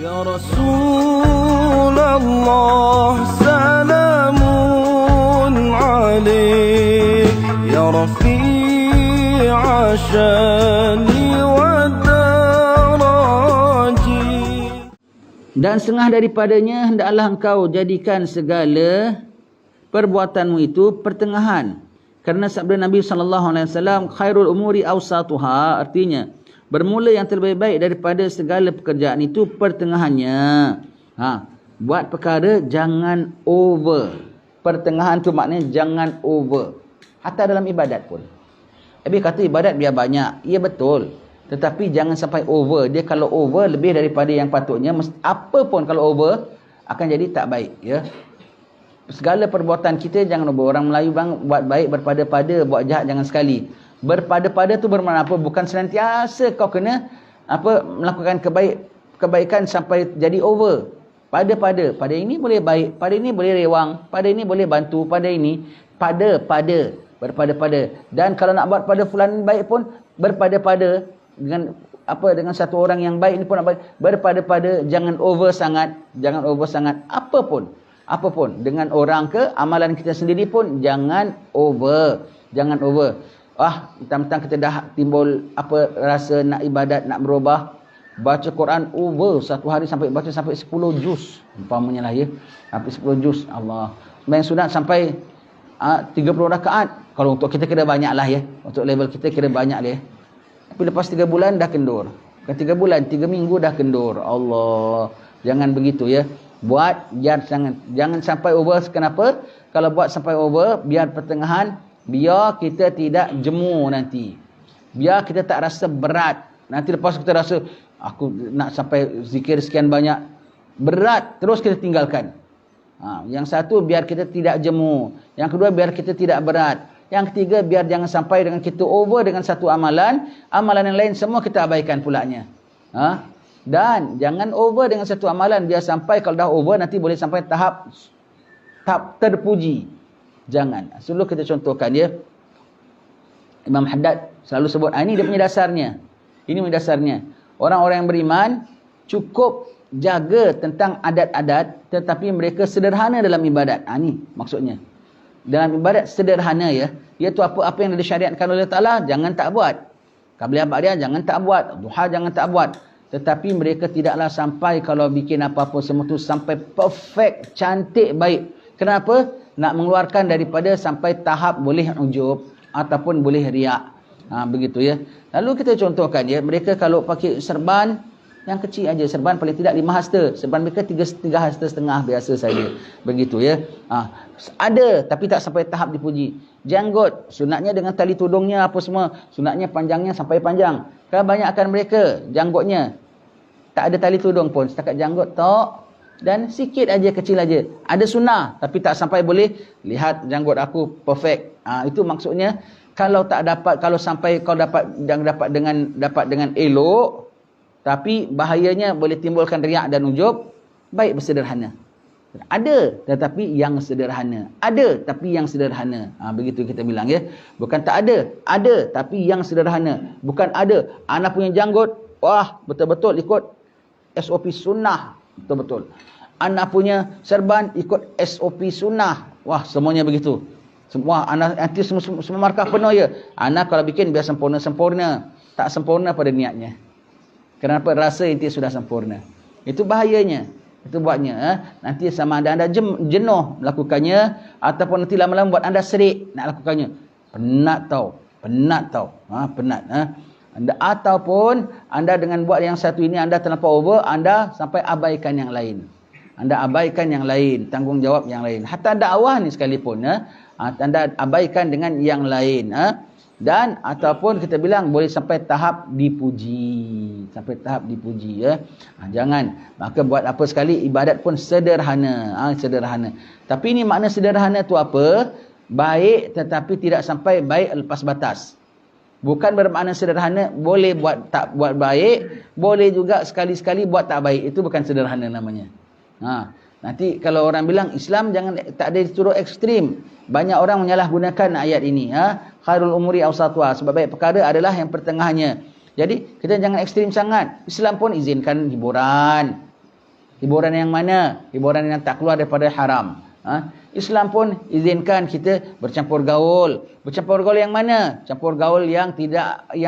Ya Rasulullah salamun alaik ya Rafi'a syani wa daraji. Dan setengah daripadanya hendaklah engkau jadikan segala perbuatanmu itu pertengahan. Kerana sabda Nabi SAW, khairul umuri awsatuha, artinya bermula yang terlebih baik daripada segala pekerjaan itu pertengahannya. Buat perkara jangan over. Pertengahan tu maknanya jangan over. Hatta dalam ibadat pun. Nabi kata ibadat biar banyak. Ya betul. Tetapi jangan sampai over. Dia kalau over lebih daripada yang patutnya, apa pun kalau over akan jadi tak baik, ya. Segala perbuatan kita jangan over. Orang Melayu bang buat baik berpada-pada, buat jahat jangan sekali. Berpada-pada tu bermakna apa? Bukan senantiasa kau kena melakukan kebaikan sampai jadi over. Pada-pada. Pada ini boleh baik, pada ini boleh rewang, pada ini boleh bantu, pada ini pada-pada, berpada-pada. Dan kalau nak buat pada fulan baik pun berpada-pada dengan dengan satu orang yang baik ni pun nak baik, berpada-pada, jangan over sangat, apapun dengan orang ke amalan kita sendiri pun jangan over. Mentang-mentang kita dah timbul rasa nak ibadat, nak berubah, baca Quran over satu hari baca sampai 10 juz umpamanya lah, ya, sampai 10 juz. Allah, sembahyang sunat sampai 30 rakaat. Kalau untuk kita kira banyak lah, ya, untuk level kita kira banyak lah, ya. Tapi lepas 3 bulan dah kendur. Bukan 3 bulan, 3 minggu dah kendur. Allah, jangan begitu, ya. Buat jangan sampai over. Kenapa? Kalau buat sampai over, biar pertengahan, biar kita tidak jemu nanti. Biar kita tak rasa berat. Nanti lepas kita rasa aku nak sampai zikir sekian banyak, berat, terus kita tinggalkan. Yang satu biar kita tidak jemu. Yang kedua biar kita tidak berat. Yang ketiga, biar jangan sampai dengan kita over dengan satu amalan yang lain semua kita abaikan pulanya. Dan jangan over dengan satu amalan, biar sampai kalau dah over nanti boleh sampai tahap terpuji. Jangan. Selalu kita contohkan, ya. Imam Haddad selalu sebut, ini dia punya dasarnya. Ini punya dasarnya. Orang-orang yang beriman cukup jaga tentang adat-adat, tetapi mereka sederhana dalam ibadat. Ini maksudnya. Dalam ibadat sederhana, ya, iaitu apa yang disyariatkan oleh Ta'ala jangan tak buat. Qabliyah ba'diyah jangan tak buat, duha jangan tak buat. Tetapi mereka tidaklah sampai kalau bikin apa-apa semua tu sampai perfect, cantik, baik. Kenapa? Nak mengeluarkan daripada sampai tahap boleh ujub ataupun boleh riak. Begitu, ya. Lalu kita contohkan, ya, mereka kalau pakai serban yang kecil aja, serban paling tidak 5 hasta, serban mereka 3 hasta setengah biasa saja. Begitu, ya. Ada tapi tak sampai tahap dipuji. Janggut, sunatnya dengan tali tudungnya apa semua, sunatnya panjangnya sampai panjang. Kebanyakan mereka janggutnya tak ada tali tudung pun, setakat janggut tok, dan sikit aja, kecil aja. Ada sunnah tapi tak sampai boleh lihat janggut aku perfect. Itu maksudnya kalau tak dapat, kalau sampai kau dapat dengan elok, tapi bahayanya boleh timbulkan riak dan ujub, baik bersederhana. Ada tetapi yang sederhana. Ada tapi yang sederhana. Begitu kita bilang, ya. Bukan tak ada. Ada tapi yang sederhana. Bukan ada. Anak punya janggut, wah, betul-betul ikut SOP sunnah. Betul-betul. Anak punya serban ikut SOP sunnah. Wah, semuanya begitu. Semua anak nanti semua markah penuh, ya. Anak kalau bikin biar sempurna. Tak sempurna pada niatnya. Kenapa? Rasa inti sudah sempurna. Itu bahayanya. Itu buatnya. Nanti sama ada anda jenuh melakukannya, ataupun nanti lama-lama buat anda serik nak lakukannya. Penat tau. Penat. Ataupun anda dengan buat yang satu ini, anda terlampau over, anda sampai abaikan yang lain. Tanggungjawab yang lain. Hatta dakwah ni sekalipun, anda abaikan dengan yang lain. Dan ataupun kita bilang boleh sampai tahap dipuji, ya. Jangan. Maka buat apa sekali ibadat pun sederhana, sederhana. Tapi ini makna sederhana tu apa? Baik tetapi tidak sampai baik lepas batas. Bukan bermakna sederhana boleh buat tak buat baik, boleh juga sekali-sekali buat tak baik. Itu bukan sederhana namanya. Nanti kalau orang bilang Islam tak ada disuruh ekstrim. Banyak orang menyalahgunakan ayat ini. Khairul umuri awsatuha. Sebab baik perkara adalah yang pertengahannya. Jadi kita jangan ekstrim sangat. Islam pun izinkan hiburan. Hiburan yang mana? Hiburan yang tak keluar daripada haram. Islam pun izinkan kita bercampur gaul. Bercampur gaul yang mana? Campur gaul yang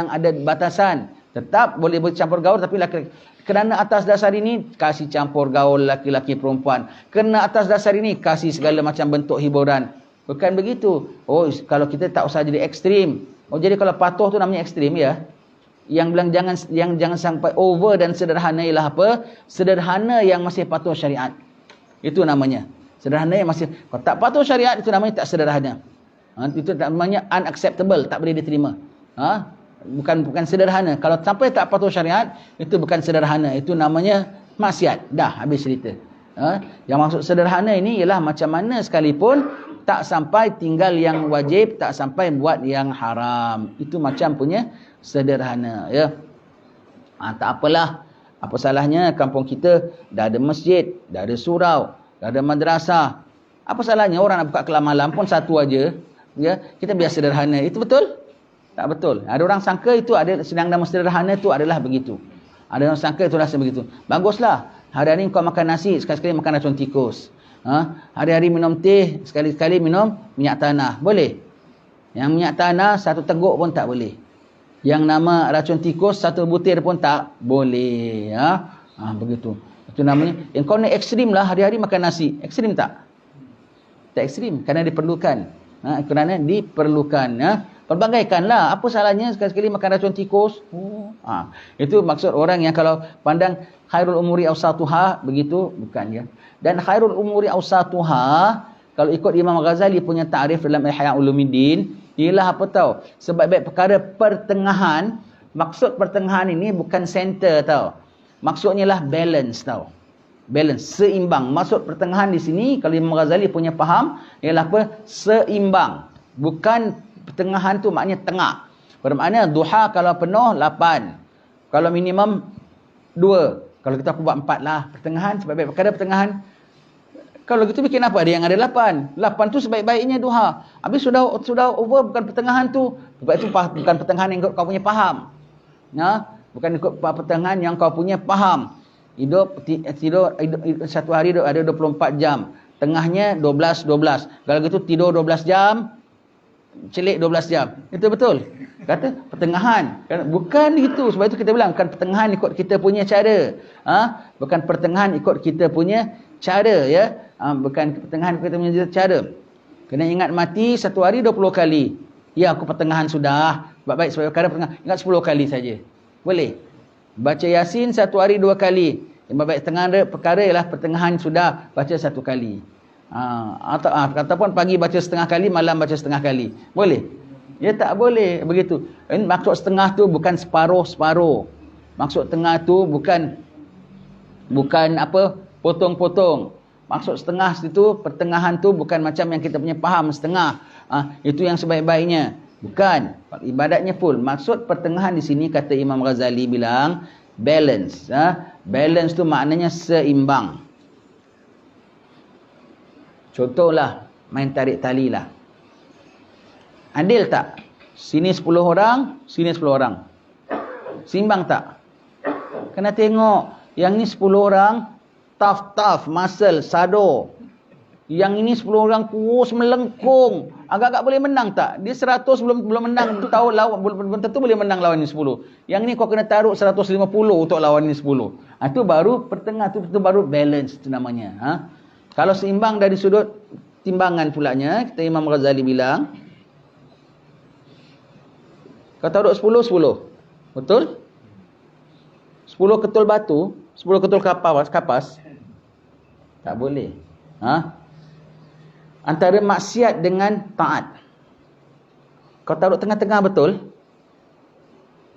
ada batasan. Tetap boleh bercampur gaul tapi laki-laki. Kerana atas dasar ini kasih campur gaul laki-laki perempuan. Kerana atas dasar ini kasih segala macam bentuk hiburan. Bukan begitu. Oh, kalau kita tak usah jadi ekstrim. Oh, jadi kalau patuh tu namanya ekstrim ya. Yang bilang jangan sampai over dan sederhana ialah apa? Sederhana yang masih patuh syariat. Itu namanya. Sederhana yang masih, kalau tak patuh syariat itu namanya tak sederhana. Itu namanya unacceptable, tak boleh diterima. Bukan sederhana. Kalau sampai tak patuh syariat, itu bukan sederhana. Itu namanya maksiat. Dah, habis cerita. Yang maksud sederhana ini ialah macam mana sekalipun tak sampai tinggal yang wajib, tak sampai buat yang haram. Itu macam punya sederhana. Ya. Tak apalah. Apa salahnya kampung kita dah ada masjid, dah ada surau, dah ada madrasah. Apa salahnya orang nak buka kelas malam pun satu aja. Ya, kita biar sederhana. Itu betul? Tak betul. Ada orang sangka itu ada sedang nama sederhana itu adalah begitu. Ada orang sangka itu rasa begitu. Baguslah. Hari-hari kau makan nasi, sekali-sekali makan racun tikus. Hari-hari minum teh, sekali-sekali minum minyak tanah. Boleh? Yang minyak tanah satu teguk pun tak boleh. Yang nama racun tikus satu butir pun tak boleh. Begitu. Itu namanya. Yang kau ni ekstrim lah hari-hari makan nasi. Ekstrim tak? Tak ekstrim. Kerana diperlukan. Kerana diperlukan. Perbagaikanlah. Apa salahnya sekali-sekali makan racun tikus? Itu maksud orang yang kalau pandang khairul umuri awsatuha, begitu, bukan ya. Dan khairul umuri awsatuha, kalau ikut Imam Ghazali punya ta'rif dalam Ihya Ulumuddin, ialah apa tahu? Sebaik-baik perkara pertengahan. Maksud pertengahan ini bukan center tahu. Maksudnya lah balance tahu. Balance, seimbang. Maksud pertengahan di sini, kalau Imam Ghazali punya faham, ialah apa? Seimbang. Bukan pertengahan tu maknanya tengah. Bermakna duha kalau penuh 8. Kalau minimum 2. Kalau kita buat 4 lah. Pertengahan, sebaik-baik perkara pertengahan. Kalau gitu bikin apa? Ada yang ada 8. 8 tu sebaik-baiknya duha. Habis sudah over bukan pertengahan tu. Sebab itu bukan pertengahan yang kau punya faham. Bukan ikut pertengahan yang kau punya faham. Tidur satu hari ada 24 jam. Tengahnya 12. Kalau gitu tidur 12 jam, celik 12 jam. Itu betul? Kata pertengahan. Bukan itu. Sebab itu kita bilang bukan pertengahan ikut kita punya cara. Bukan pertengahan ikut kita punya cara ya. Bukan pertengahan ikut kita punya cara. Kena ingat mati satu hari 20 kali. Ya, aku pertengahan sudah. Baik sebagai perkara pertengahan. Ingat 10 kali saja. Boleh. Baca Yasin satu hari 2 kali. Baik perkara ialah pertengahan sudah baca 1 kali. Ataupun pagi baca setengah kali, malam baca setengah kali. Boleh? Ya tak boleh begitu. Maksud setengah tu bukan separuh-separuh. Maksud tengah tu bukan apa potong-potong. Maksud setengah itu pertengahan tu bukan macam yang kita punya faham setengah. Itu yang sebaik-baiknya. Bukan. Ibadatnya full. Maksud pertengahan di sini kata Imam Ghazali bilang balance. Balance tu maknanya seimbang. Contohlah main tarik tali lah. Adil tak? Sini 10 orang, sini 10 orang. Seimbang tak? Kena tengok. Yang ni 10 orang, tough, muscle, sado. Yang ini 10 orang kurus melengkung. Agak-agak boleh menang tak? Dia 100 belum menang. Tahu lawan belum tentu boleh menang lawan ni 10. Yang ni kau kena taruh 150 untuk lawan ni 10. Itu baru pertengah tu baru balance tu namanya. Kalau seimbang dari sudut timbangan pulanya, kita Imam Ghazali bilang, kau taruh 10. Betul? 10 ketul batu, 10 ketul kapas. Tak boleh. Antara maksiat dengan taat. Kau taruh tengah-tengah betul.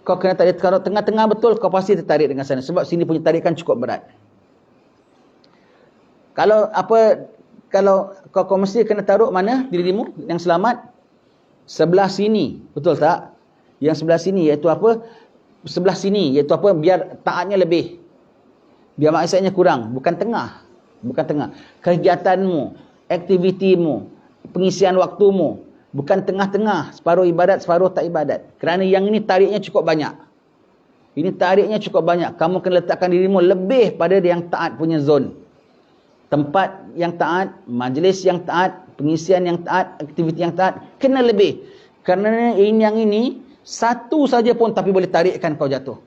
Kau kena tarik taruh tengah-tengah betul, kau pasti tertarik dengan sana. Sebab sini punya tarikan cukup berat. Kalau kau mesti kena taruh mana dirimu yang selamat? Sebelah sini. Betul tak? Yang sebelah sini iaitu apa? Sebelah sini iaitu apa? Biar taatnya lebih. Biar maksiatnya kurang. Bukan tengah. Kegiatanmu, aktivitimu, pengisian waktumu. Bukan tengah-tengah. Separuh ibadat, separuh tak ibadat. Kerana yang ini tariknya cukup banyak. Ini tariknya cukup banyak. Kamu kena letakkan dirimu lebih pada yang taat punya zone. Tempat yang taat, majlis yang taat, pengisian yang taat, aktiviti yang taat, kena lebih. Kerana yang ini, satu saja pun tapi boleh tarikkan kau jatuh.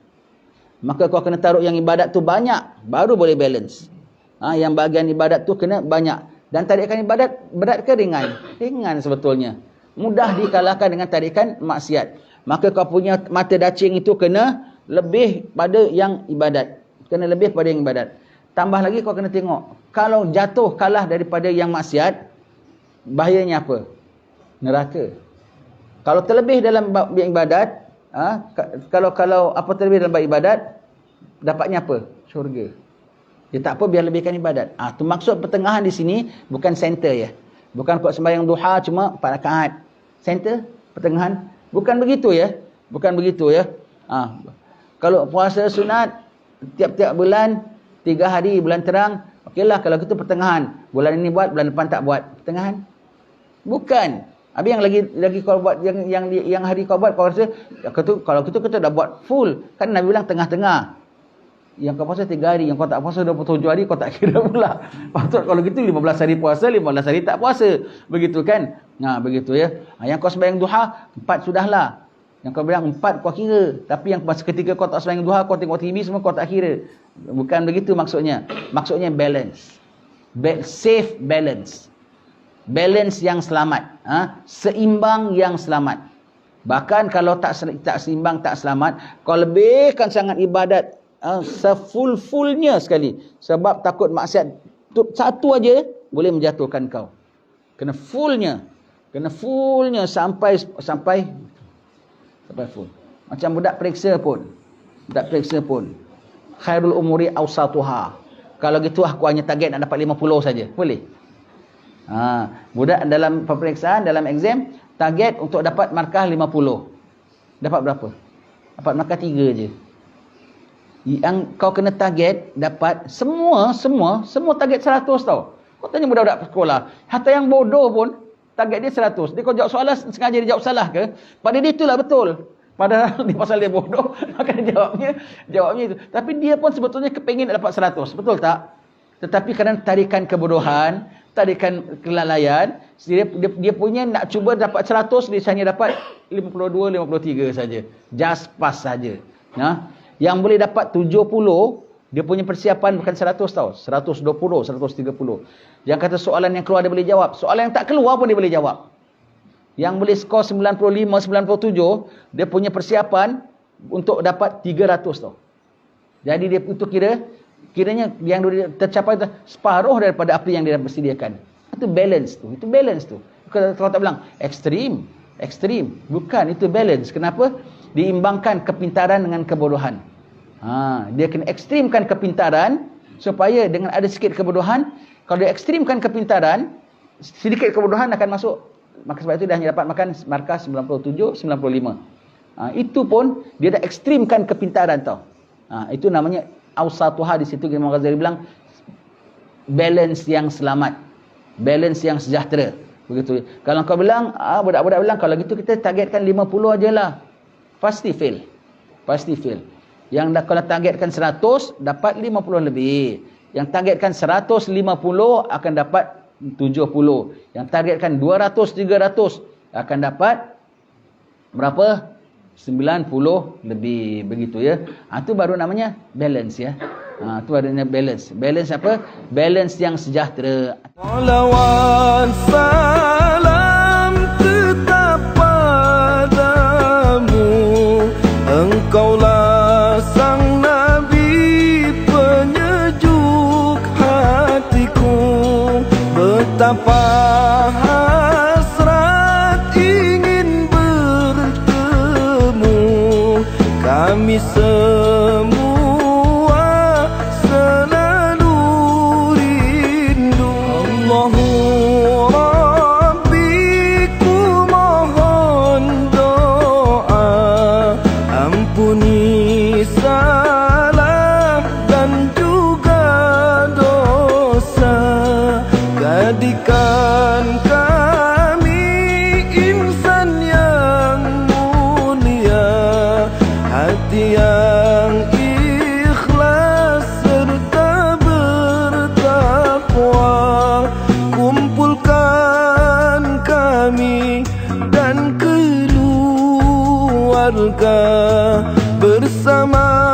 Maka kau kena taruh yang ibadat tu banyak, baru boleh balance. Yang bahagian ibadat tu kena banyak. Dan tarikan ibadat berat ke ringan? Ringan sebetulnya. Mudah dikalahkan dengan tarikan maksiat. Maka kau punya mata dacing itu kena lebih pada yang ibadat. Kena lebih pada yang ibadat. Tambah lagi kau kena tengok. Kalau jatuh kalah daripada yang maksiat, bahayanya apa? Neraka. Kalau terlebih dalam bab yang ibadat, kalau apa terlebih dalam bab ibadat, dapatnya apa? Syurga. Dia tak apa, biar lebihkan ibadat. Tu maksud pertengahan di sini, bukan center ya. Bukan kau sembahyang duha cuma 4 rakaat. Center, pertengahan. Bukan begitu ya. Bukan begitu ya. Kalau puasa sunat, tiap-tiap bulan, 3 hari bulan terang, okeylah kalau gitu pertengahan. Bulan ini buat, bulan depan tak buat. Pertengahan. Bukan. Habis yang lagi kau buat, yang hari kau buat, kau rasa, kalau gitu kita dah buat full. Kan Nabi bilang tengah-tengah. Yang kau puasa 3 hari, yang kau tak puasa 27 hari, kau tak kira pula. Patut kalau gitu 15 hari puasa, 15 hari tak puasa. Begitu kan? Begitu ya. Yang kau sembahyang duha, 4 sudahlah. Yang kau bilang 4 kau kira. Tapi yang pas ketika kau tak sembahyang duha, kau tengok TV semua, kau tak kira. Bukan begitu maksudnya. Maksudnya balance. Safe balance. Balance yang selamat. Seimbang yang selamat. Bahkan kalau tak seimbang, tak selamat, kau lebihkan sangat ibadat. Sefull-fullnya sekali. Sebab takut maksiat satu aja boleh menjatuhkan kau. Kena fullnya. Kena fullnya sampai full. Macam budak periksa pun. Khairul umuri awsatuha. Kalau gitu aku hanya target nak dapat 50 saja. Boleh? Budak dalam peperiksaan, dalam exam, target untuk dapat markah 50. Dapat berapa? Dapat markah 3 je. Yang kau kena target dapat semua target 100 tau. Kau tanya budak-budak sekolah, hatta yang bodoh pun target dia 100. Dia kau jawab soalan sengaja dia jawab salah ke? Pada dia itulah betul. Padahal di pasal dia bodoh, maka jawabnya itu. Tapi dia pun sebetulnya kepingin dapat 100. Betul tak? Tetapi kerana tarikan kebodohan, tarikan kelalaian, dia punya nak cuba dapat 100, dia hanya dapat 52, 53 saja. Just pass saja. Yang boleh dapat 70, dia punya persiapan bukan 100 tau. 120, 130. Yang kata soalan yang keluar dia boleh jawab. Soalan yang tak keluar pun dia boleh jawab. Yang boleh skor 95, 97, dia punya persiapan untuk dapat 300 tau. Jadi dia itu kiranya yang tercapai separuh daripada apa yang dia persediakan. Itu balance tu. Kalau tak bilang ekstrim. Bukan, itu balance. Kenapa? Diimbangkan kepintaran dengan kebodohan. Dia kena ekstrimkan kepintaran supaya dengan ada sikit kebodohan, kalau dia ekstrimkan kepintaran, sedikit kebodohan akan masuk. Maka sebab itu dia hanya dapat makan markah 97, 95. Itu pun dia dah ekstrimkan kepintaran tau. Itu namanya awsatuha. Di situ Imam Ghazali bilang balance yang selamat, balance yang sejahtera. Begitu. Kalau kau bilang, budak-budak bilang kalau gitu kita targetkan 50 ajalah. Pasti fail. Yang kalau targetkan 100 dapat 50 lebih. Yang targetkan 150 akan dapat 70. Yang targetkan 200, 300 akan dapat berapa? 90 lebih. Begitu ya. Itu baru namanya balance ya. Itu baru namanya balance. Balance apa? Balance yang sejahtera. Salawat salam tetap padamu, engkaulah sang Nabi penyejuk hatiku. Betapa hasrat ingin bertemu kami semua selalu rindu. Allahu Rabbi, ku mohon doa, ampuni salah dan juga dosa. Jadikan surga bersama